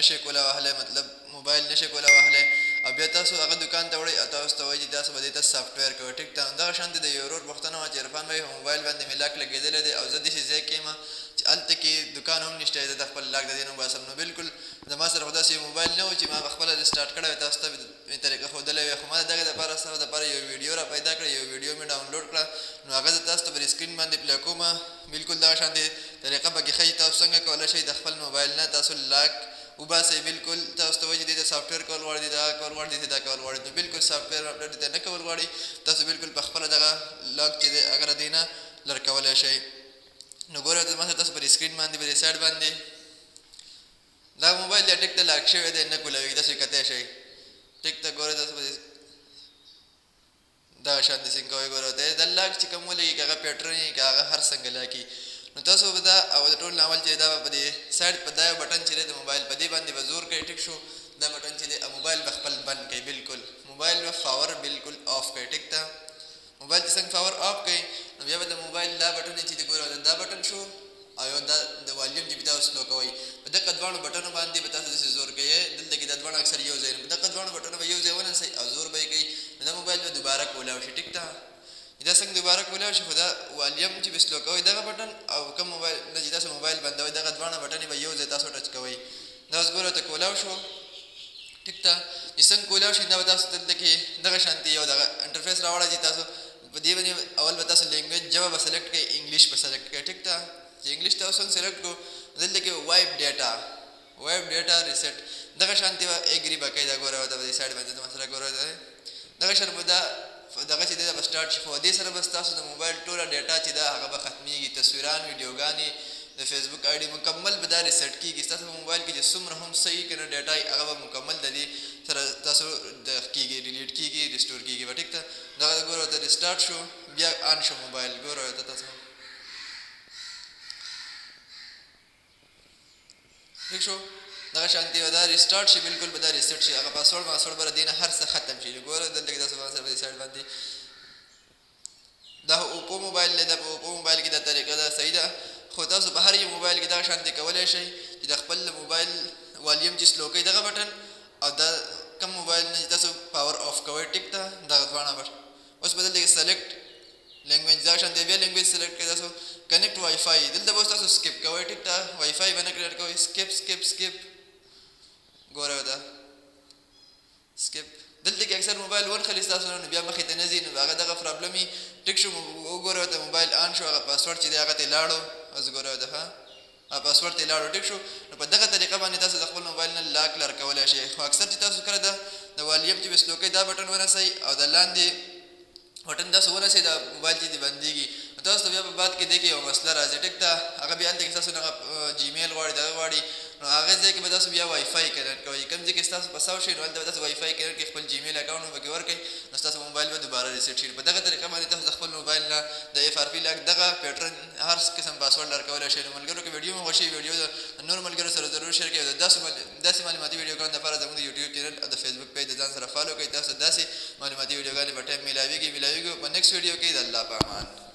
نشئ کولی وهلی، مطلب موبایل نشئ کولی وهلی، او بیا تاسو هغه دوکان ته وړئ او تاسو ته وایي چې تاسو به دې ته سافټویر کوئ. ټیک ده. دغه شانتې د یو ورور پوښتنه وه چې عرفان بھائی موبایل باندې مې لاک لګېدلی دی او زه داسې ځای کې یم چې هلته کې دوکان هم نشته، زه د خپل لاک د دې نه وباسم. نو بلکل زما سره خو داسې یو موبایل نه و چې ما پخپله رسټارټ کړی وی، تاسو ته مې طریقه ښودلی وی، خو ما د دغې دپاره ستاسو دپاره یو ویډیو را پیدا کړه، یو ویډیو مې ډاونلوډ کړه، نو هغه زه تاسو ته پر سکرین باندې پلی کوم. بلکل دغه شانتې طریقه پکې ښیي تاسو څنګه کولی شئ د خپل موبایل نه تاسو لاک وباسئ. بلکل تاسو ته وایي چې دې ته سافټویر کول غواړئ، دې دا کول غواړئ، دې دا کول غواړئ، نو بلکل سافټویر اپډیټ دې ته نه کول غواړئ، تاسو بلکل په خپله دغه لاک چې دی هغه له دې نه لر کولی شئ. نو ګورئ زما سره تاسو پر سکرین باندې په دې سایډ باندې دا موبایل یا ټیک ته لاک شوی دی، نه کولاوي، تاسو یې کتی شئ. ټیک ته ګورئ تاسو په دغه شانتې څنګه کوئ. ګورئ ته دا لاک چې کوم ولګي که هغه پیټرن وي که هغه هر څنګه لاکي، نو تاسو به دا او د ټول نه اول چې دا په دې سایډ په دا یو بټن چې دی د موبایل په دې باندې به زور کوئ. ټیک شو. دا بټن چې دی موبایل به خپل بند کوئ. بلکل موبایل به پاور بلکل آف کوئ. ټیک ته. موبایل چې څنګه پاور آف کوئ نو بیا به د موبایل دا بټن چې دی ګورئ دا بټن شو او یو دا د والیوم چې به تاسو سلو کوئ، په دغه دواړو بټنو باندې به تاسو داسې زور کوئ. دلته کې دا دواړه اکثر یو ځای په دغه دواړو بټنو به یو ځای ونیسئ او زور به یې کوئ، نو دا موبایل به دوباره کولاو شي. ټیک ته. دا څنګه دوباره کولاو شي، خو دا والیوم چې به سلو کوئ دغه بټن او کوم موبایل نه چې تاسو موبایل بندوئ دغه دواړه بټنې به یو ځای تاسو ټچ کوئ. دا اوس ګورئ ته کولاو شو. ټیک ته. چې څنګه کولاو شي دا به تاسو دلته کې دغه شانتې یو دغه انټرفیس راوړئ چې تاسو په دې باندې اول به تاسو لینګویج ژبه به سلیکټ کړئ، انګلیش به سلیکټ کړئ. ټیک ته. چې انګلیش تاسو څنګه سلیکټ کړو دلته کې وایپ ډیټا ریسیټ دغه شانتې به ایګري به کوئ. دا ګورئ ته په دې سایډ باندې زما سره ګورئ دغه شان به دا دغه چې دی دا به سټارټ شي، خو دې سره به ستاسو د موبایل ټوله ډیټا چې ده هغه به ختمیږي، تصویران، ویډیوګانې، د فیسبوک آی ډي مکمل به دا ریسیټ کېږي. ستاسو په موبایل کې چې څومره هم صحیح که نه ډیټا وي هغه به مکمل د دې سره تاسو کېږي، ډیلیټ کېږي، ریسټور کېږي به. ټیک ته. دغه ګورئ ته ریسټارټ شو، بیا آن شو موبایل. ګورئ ته تاسو ٹھیک شو. دغه شانتې به دا ریسټارټ شي، بلکل به دا ریسټ شي، هغه پاسورډ به د دې نه هر څه ختم شي. ګوره دلته کې تاسو سره په دې سایډ باندې دا اوپو موبایل دی، دا په اوپو موبایل کې دا طریقه ده صحیح ده، خو تاسو په هر یو موبایل کې دغه شانتې کولی شئ چې د خپل موبایل والیوم چې سلو کوئ دغه بټن او دا کم موبایل نه چې تاسو پاور آف کوئ. ټیک ده. دغه دواړه بټن اوس به دلته کې سلیکټ لینګویج دغه شانتې بیا لینګویج سلیکټ کړئ تاسو. کنیکټ وای فای دلته به اوس تاسو سکپ کوئ. ټیک ده. وای فای به نه کنیکټ کوئ، سکپ ګورئ دا سکپ. دلته کې اکثر موبایل ونښلي ستاسو نه، نو بیا مخې ته نه ځي، نو هغه دغه پرابلم وي. ټیک شو. وګورئ ته موبایل آن شو، هغه پاسورډ چې دی هغه ته لاړو، اوس ګورئ ته هغه پاسورډ ته لاړو. ټیک شو. نو په دغه طریقه باندې تاسو د خپل موبایل نه لاک لر کولی شئ. خو اکثر چې تاسو کله د والیوم چې به سلو کوئ دا بټن ونیسئ او د لاندې بټن تاسو ونیسئ دا موبایل چې دی بندېږي، تاسو ته بیا په بعد کې دی کې یو مسله راځي. ټیک ده. هغه بیا هلته کې ستاسو نه جیمیل غواړي دغه غواړي، نو هغه ځای کې به تاسو بیا وای فای کنیکټ کوئ. کوم ځای کې ستاسو پساو شي نو هلته به تاسو وای فای کنیکټ کړئ، خپل جیمیل اکاونټ به پکې ورکړئ، نو ستاسو موبایل به دوباره ریسیټ شي. په دغه طریقه باندې تاسو د خپل موبایل نه د اف آر پي لاک دغه پیټرن هر قسم پاسورډ لر کولی شئ. نو ملګرو که ویډیو مو خوښي ویډیو د نورو ملګرو سره ضرور شیر کړئ. د داسې معلوماتي ویډیوګانو لپاره زموږ د یوټیوب چینل او د فیسبوک پیج د ځان سره فالو کړئ. تاسو داسې معلوماتي ویډیوګانې په ټایم میلاویږي. په نیکسټ ویډیو کې د الله په امان.